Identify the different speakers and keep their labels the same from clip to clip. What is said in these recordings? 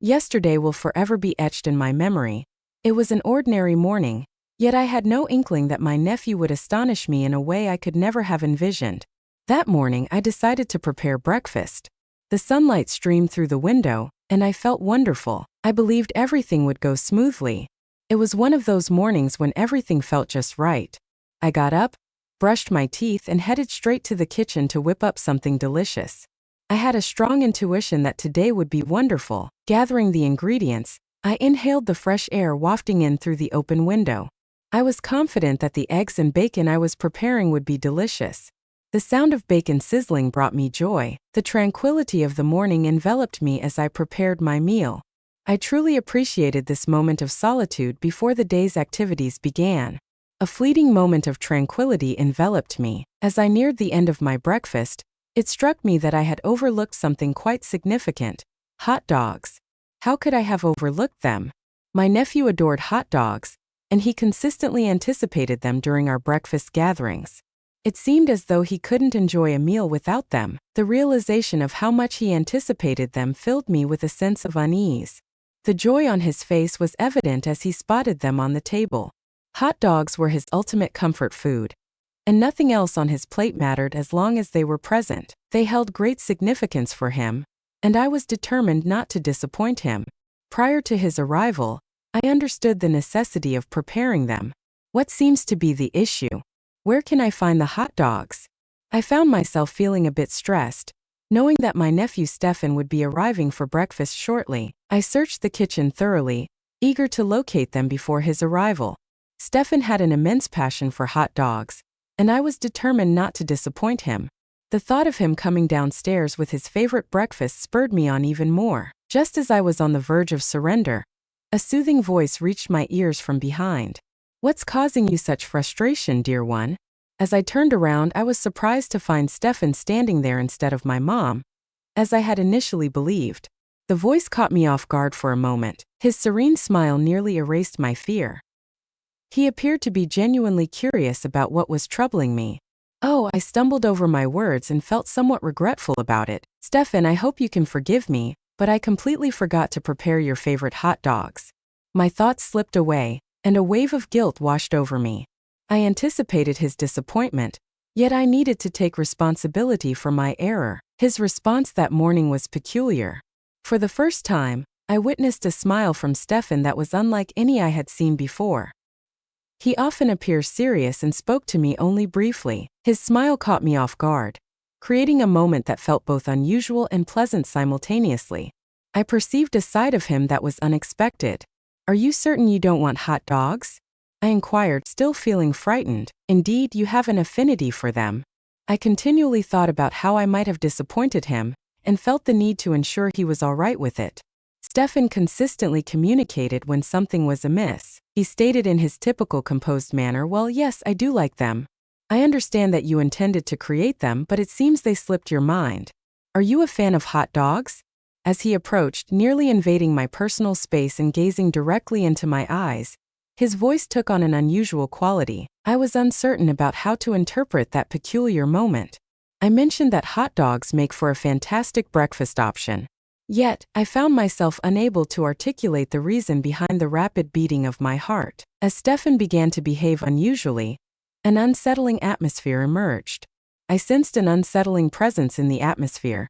Speaker 1: Yesterday will forever be etched in my memory. It was an ordinary morning, yet I had no inkling that my nephew would astonish me in a way I could never have envisioned. That morning I decided to prepare breakfast. The sunlight streamed through the window, and I felt wonderful. I believed everything would go smoothly. It was one of those mornings when everything felt just right. I got up, brushed my teeth, and headed straight to the kitchen to whip up something delicious. I had a strong intuition that today would be wonderful. Gathering the ingredients, I inhaled the fresh air wafting in through the open window. I was confident that the eggs and bacon I was preparing would be delicious. The sound of bacon sizzling brought me joy. The tranquility of the morning enveloped me as I prepared my meal. I truly appreciated this moment of solitude before the day's activities began. A fleeting moment of tranquility enveloped me. As I neared the end of my breakfast, it struck me that I had overlooked something quite significant: hot dogs. How could I have overlooked them? My nephew adored hot dogs, and he consistently anticipated them during our breakfast gatherings. It seemed as though he couldn't enjoy a meal without them. The realization of how much he anticipated them filled me with a sense of unease. The joy on his face was evident as he spotted them on the table. Hot dogs were his ultimate comfort food, and nothing else on his plate mattered as long as they were present. They held great significance for him, and I was determined not to disappoint him. Prior to his arrival, I understood the necessity of preparing them. What seems to be the issue? Where can I find the hot dogs? I found myself feeling a bit stressed, knowing that my nephew Stefan would be arriving for breakfast shortly. I searched the kitchen thoroughly, eager to locate them before his arrival. Stefan had an immense passion for hot dogs, and I was determined not to disappoint him. The thought of him coming downstairs with his favorite breakfast spurred me on even more. Just as I was on the verge of surrender, a soothing voice reached my ears from behind. "What's causing you such frustration, dear one?" As I turned around, I was surprised to find Stefan standing there instead of my mom, as I had initially believed. The voice caught me off guard for a moment. His serene smile nearly erased my fear. He appeared to be genuinely curious about what was troubling me. "Oh," I stumbled over my words and felt somewhat regretful about it. "Stefan, I hope you can forgive me, but I completely forgot to prepare your favorite hot dogs." My thoughts slipped away, and a wave of guilt washed over me. I anticipated his disappointment, yet I needed to take responsibility for my error. His response that morning was peculiar. For the first time, I witnessed a smile from Stefan that was unlike any I had seen before. He often appears serious and spoke to me only briefly. His smile caught me off guard, creating a moment that felt both unusual and pleasant simultaneously. I perceived a side of him that was unexpected. "Are you certain you don't want hot dogs?" I inquired, still feeling frightened. "Indeed, you have an affinity for them." I continually thought about how I might have disappointed him, and felt the need to ensure he was all right with it. Stefan consistently communicated when something was amiss. He stated in his typical composed manner, "Well, yes, I do like them. I understand that you intended to create them, but it seems they slipped your mind. Are you a fan of hot dogs?" As he approached, nearly invading my personal space and gazing directly into my eyes, his voice took on an unusual quality. I was uncertain about how to interpret that peculiar moment. I mentioned that hot dogs make for a fantastic breakfast option. Yet, I found myself unable to articulate the reason behind the rapid beating of my heart. As Stefan began to behave unusually, an unsettling atmosphere emerged. I sensed an unsettling presence in the atmosphere,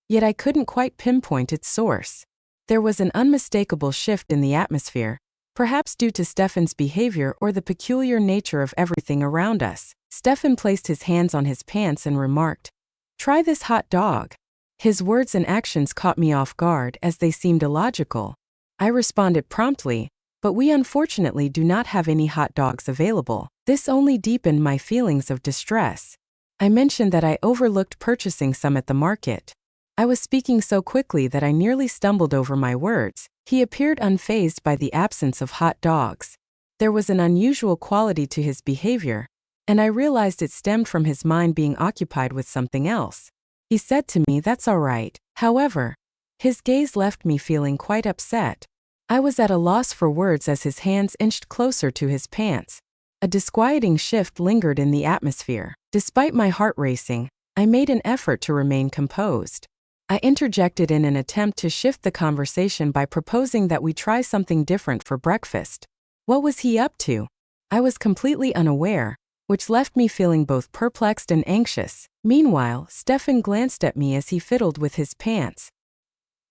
Speaker 1: yet I couldn't quite pinpoint its source. There was an unmistakable shift in the atmosphere, perhaps due to Stefan's behavior or the peculiar nature of everything around us. Stefan placed his hands on his pants and remarked, "Try this hot dog." His words and actions caught me off guard as they seemed illogical. I responded promptly, "But we unfortunately do not have any hot dogs available." This only deepened my feelings of distress. I mentioned that I overlooked purchasing some at the market. I was speaking so quickly that I nearly stumbled over my words. He appeared unfazed by the absence of hot dogs. There was an unusual quality to his behavior, and I realized it stemmed from his mind being occupied with something else. He said to me, "That's all right." However, his gaze left me feeling quite upset. I was at a loss for words as his hands inched closer to his pants. A disquieting shift lingered in the atmosphere. Despite my heart racing, I made an effort to remain composed. I interjected in an attempt to shift the conversation by proposing that we try something different for breakfast. What was he up to? I was completely unaware, which left me feeling both perplexed and anxious. Meanwhile, Stefan glanced at me as he fiddled with his pants.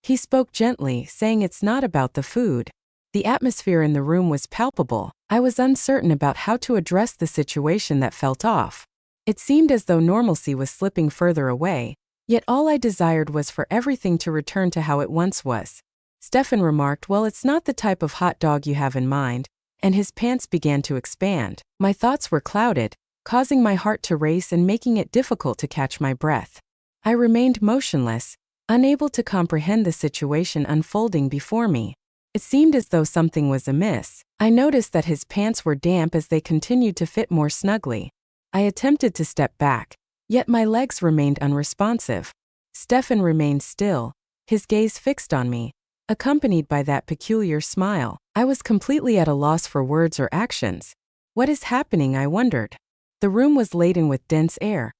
Speaker 1: He spoke gently, saying it's not about the food. The atmosphere in the room was palpable. I was uncertain about how to address the situation that felt off. It seemed as though normalcy was slipping further away, yet all I desired was for everything to return to how it once was. Stefan remarked, "Well, it's not the type of hot dog you have in mind," and his pants began to expand. My thoughts were clouded, causing my heart to race and making it difficult to catch my breath. I remained motionless, unable to comprehend the situation unfolding before me. It seemed as though something was amiss. I noticed that his pants were damp as they continued to fit more snugly. I attempted to step back, yet my legs remained unresponsive. Stefan remained still, his gaze fixed on me, accompanied by that peculiar smile. I was completely at a loss for words or actions. What is happening? I wondered. The room was laden with dense air,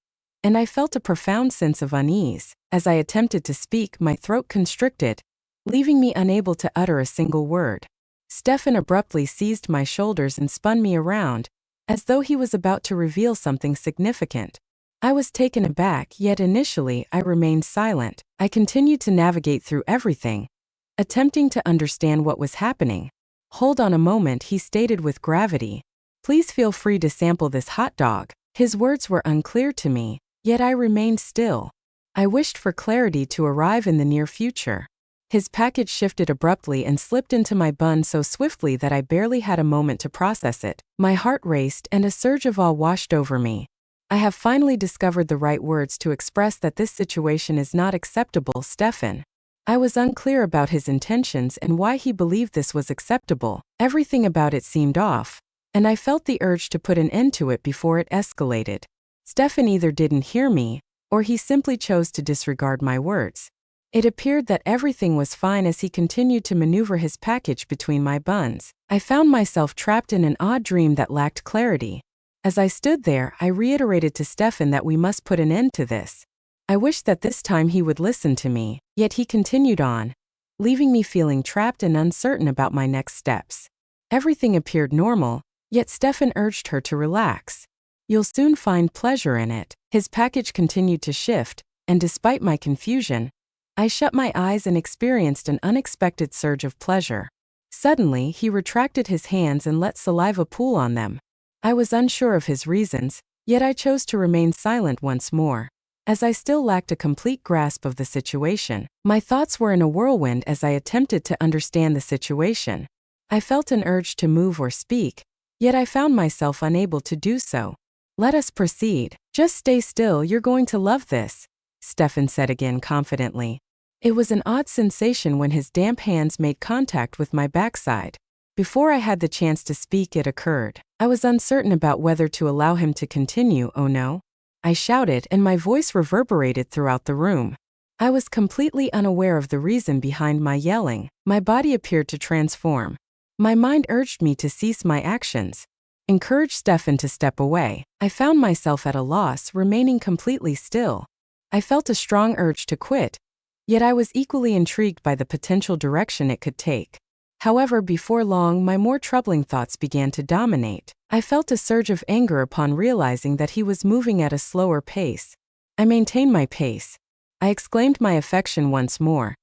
Speaker 1: and I felt a profound sense of unease. As I attempted to speak, my throat constricted, leaving me unable to utter a single word. Stefan abruptly seized my shoulders and spun me around, as though he was about to reveal something significant. I was taken aback, yet initially I remained silent. I continued to navigate through everything, attempting to understand what was happening. "Hold on a moment," he stated with gravity. "Please feel free to sample this hot dog." His words were unclear to me, yet I remained still. I wished for clarity to arrive in the near future. His package shifted abruptly and slipped into my bun so swiftly that I barely had a moment to process it. My heart raced and a surge of awe washed over me. I have finally discovered the right words to express that this situation is not acceptable, Stefan. I was unclear about his intentions and why he believed this was acceptable. Everything about it seemed off, and I felt the urge to put an end to it before it escalated. Stefan either didn't hear me, or he simply chose to disregard my words. It appeared that everything was fine as he continued to maneuver his package between my buns. I found myself trapped in an odd dream that lacked clarity. As I stood there, I reiterated to Stefan that we must put an end to this. I wished that this time he would listen to me, yet he continued on, leaving me feeling trapped and uncertain about my next steps. Everything appeared normal, yet Stefan urged her to relax. "You'll soon find pleasure in it." His package continued to shift, and despite my confusion, I shut my eyes and experienced an unexpected surge of pleasure. Suddenly, he retracted his hands and let saliva pool on them. I was unsure of his reasons, yet I chose to remain silent once more. As I still lacked a complete grasp of the situation, my thoughts were in a whirlwind as I attempted to understand the situation. I felt an urge to move or speak, yet I found myself unable to do so. "Let us proceed. Just stay still, you're going to love this," Stefan said again confidently. It was an odd sensation when his damp hands made contact with my backside. Before I had the chance to speak, it occurred. I was uncertain about whether to allow him to continue. "Oh no," I shouted, and my voice reverberated throughout the room. I was completely unaware of the reason behind my yelling. My body appeared to transform. My mind urged me to cease my actions, encouraged Stefan to step away. I found myself at a loss, remaining completely still. I felt a strong urge to quit, yet I was equally intrigued by the potential direction it could take. However, before long, my more troubling thoughts began to dominate. I felt a surge of anger upon realizing that he was moving at a slower pace. I maintained my pace. I exclaimed my affection once more,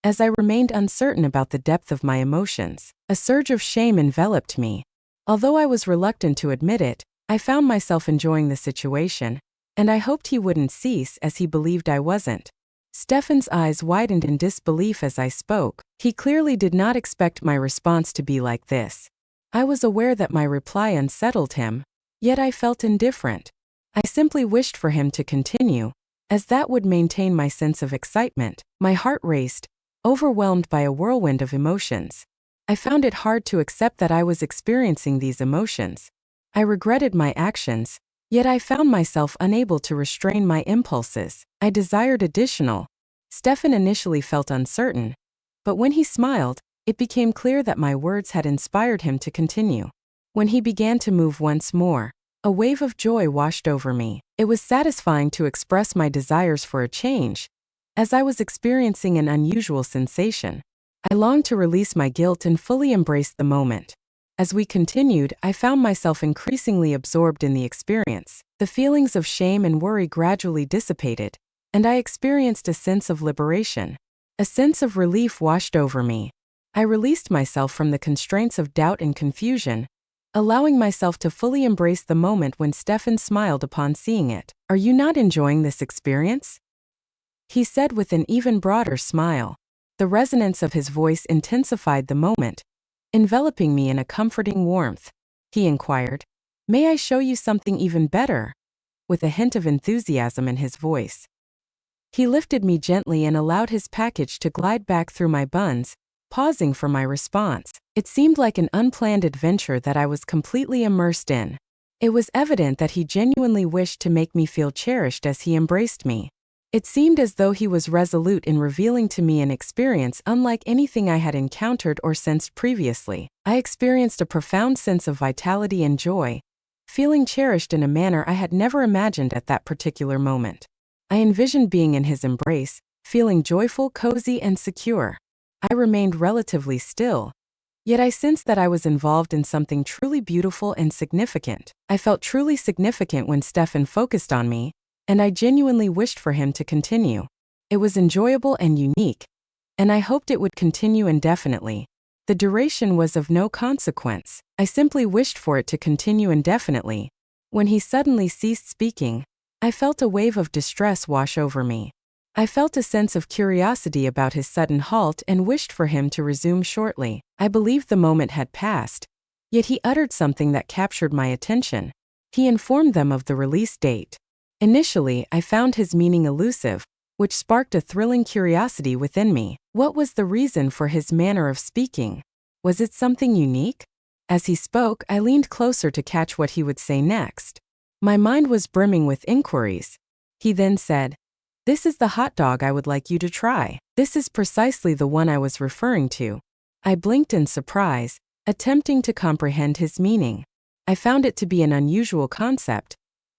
Speaker 1: as I remained uncertain about the depth of my emotions. A surge of shame enveloped me. Although I was reluctant to admit it, I found myself enjoying the situation, and I hoped he wouldn't cease as he believed I wasn't. Stefan's eyes widened in disbelief as I spoke. He clearly did not expect my response to be like this. I was aware that my reply unsettled him, yet I felt indifferent. I simply wished for him to continue, as that would maintain my sense of excitement. My heart raced, overwhelmed by a whirlwind of emotions. I found it hard to accept that I was experiencing these emotions. I regretted my actions, yet I found myself unable to restrain my impulses. I desired additional. Stefan initially felt uncertain, but when he smiled, it became clear that my words had inspired him to continue. When he began to move once more, a wave of joy washed over me. It was satisfying to express my desires for a change, as I was experiencing an unusual sensation. I longed to release my guilt and fully embrace the moment. As we continued, I found myself increasingly absorbed in the experience. The feelings of shame and worry gradually dissipated, and I experienced a sense of liberation. A sense of relief washed over me. I released myself from the constraints of doubt and confusion, allowing myself to fully embrace the moment when Stefan smiled upon seeing it. "Are you not enjoying this experience?" he said with an even broader smile. The resonance of his voice intensified the moment, enveloping me in a comforting warmth. He inquired, "May I show you something even better?" with a hint of enthusiasm in his voice. He lifted me gently and allowed his package to glide back through my buns, pausing for my response. It seemed like an unplanned adventure that I was completely immersed in. It was evident that he genuinely wished to make me feel cherished as he embraced me. It seemed as though he was resolute in revealing to me an experience unlike anything I had encountered or sensed previously. I experienced a profound sense of vitality and joy, feeling cherished in a manner I had never imagined at that particular moment. I envisioned being in his embrace, feeling joyful, cozy, and secure. I remained relatively still, yet I sensed that I was involved in something truly beautiful and significant. I felt truly significant when Stefan focused on me, and I genuinely wished for him to continue. It was enjoyable and unique, and I hoped it would continue indefinitely. The duration was of no consequence. I simply wished for it to continue indefinitely. When he suddenly ceased speaking, I felt a wave of distress wash over me. I felt a sense of curiosity about his sudden halt and wished for him to resume shortly. I believed the moment had passed, yet he uttered something that captured my attention. He informed them of the release date. Initially, I found his meaning elusive, which sparked a thrilling curiosity within me. What was the reason for his manner of speaking? Was it something unique? As he spoke, I leaned closer to catch what he would say next. My mind was brimming with inquiries. He then said, "This is the hot dog I would like you to try." This is precisely the one I was referring to. I blinked in surprise, attempting to comprehend his meaning. I found it to be an unusual concept,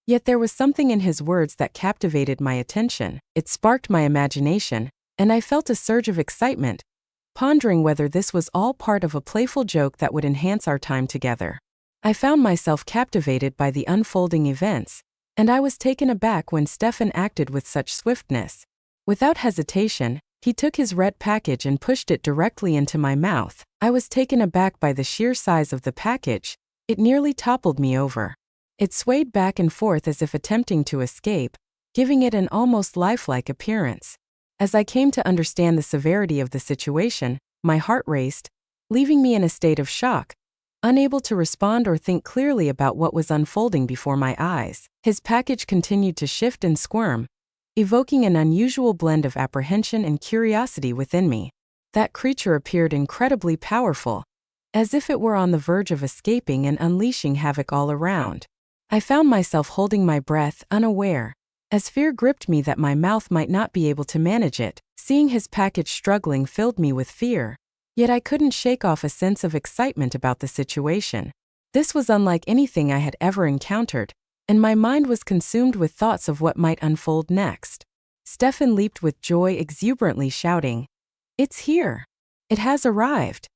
Speaker 1: yet there was something in his words that captivated my attention. It sparked my imagination, and I felt a surge of excitement, pondering whether this was all part of a playful joke that would enhance our time together. I found myself captivated by the unfolding events, and I was taken aback when Stefan acted with such swiftness. Without hesitation, he took his red package and pushed it directly into my mouth. I was taken aback by the sheer size of the package. It nearly toppled me over. It swayed back and forth as if attempting to escape, giving it an almost lifelike appearance. As I came to understand the severity of the situation, my heart raced, leaving me in a state of shock, unable to respond or think clearly about what was unfolding before my eyes. His package continued to shift and squirm, evoking an unusual blend of apprehension and curiosity within me. That creature appeared incredibly powerful, as if it were on the verge of escaping and unleashing havoc all around. I found myself holding my breath, unaware, as fear gripped me that my mouth might not be able to manage it. Seeing his package struggling filled me with fear, yet I couldn't shake off a sense of excitement about the situation. This was unlike anything I had ever encountered, and my mind was consumed with thoughts of what might unfold next. Stefan leaped with joy, exuberantly shouting, "It's here! It has arrived!"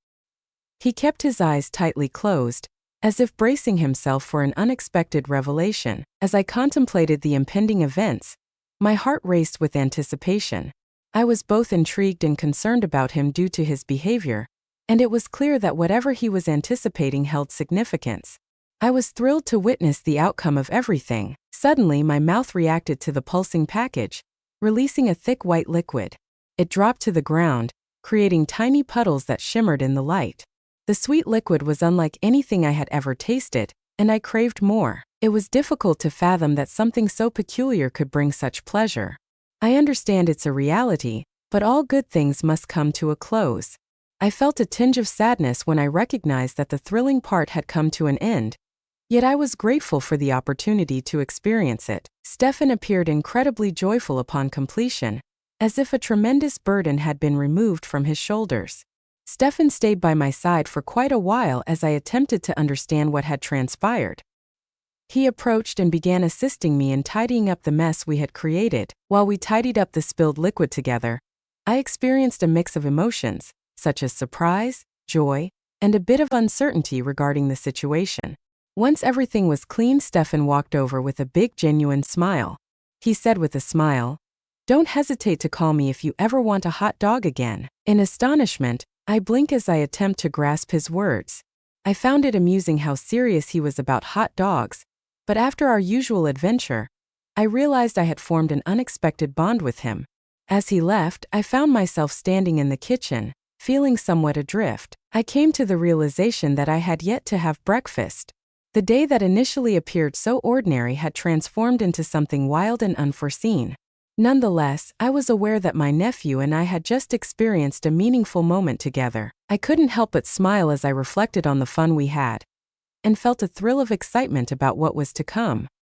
Speaker 1: He kept his eyes tightly closed, as if bracing himself for an unexpected revelation. As I contemplated the impending events, my heart raced with anticipation. I was both intrigued and concerned about him due to his behavior, and it was clear that whatever he was anticipating held significance. I was thrilled to witness the outcome of everything. Suddenly, my mouth reacted to the pulsing package, releasing a thick white liquid. It dropped to the ground, creating tiny puddles that shimmered in the light. The sweet liquid was unlike anything I had ever tasted, and I craved more. It was difficult to fathom that something so peculiar could bring such pleasure. I understand it's a reality, but all good things must come to a close. I felt a tinge of sadness when I recognized that the thrilling part had come to an end, yet I was grateful for the opportunity to experience it. Stefan appeared incredibly joyful upon completion, as if a tremendous burden had been removed from his shoulders. Stefan stayed by my side for quite a while as I attempted to understand what had transpired. He approached and began assisting me in tidying up the mess we had created. While we tidied up the spilled liquid together, I experienced a mix of emotions, such as surprise, joy, and a bit of uncertainty regarding the situation. Once everything was clean, Stefan walked over with a big, genuine smile. He said with a smile, "Don't hesitate to call me if you ever want a hot dog again." In astonishment, I blink as I attempt to grasp his words. I found it amusing how serious he was about hot dogs, but after our usual adventure, I realized I had formed an unexpected bond with him. As he left, I found myself standing in the kitchen, feeling somewhat adrift. I came to the realization that I had yet to have breakfast. The day that initially appeared so ordinary had transformed into something wild and unforeseen. Nonetheless, I was aware that my nephew and I had just experienced a meaningful moment together. I couldn't help but smile as I reflected on the fun we had, and felt a thrill of excitement about what was to come.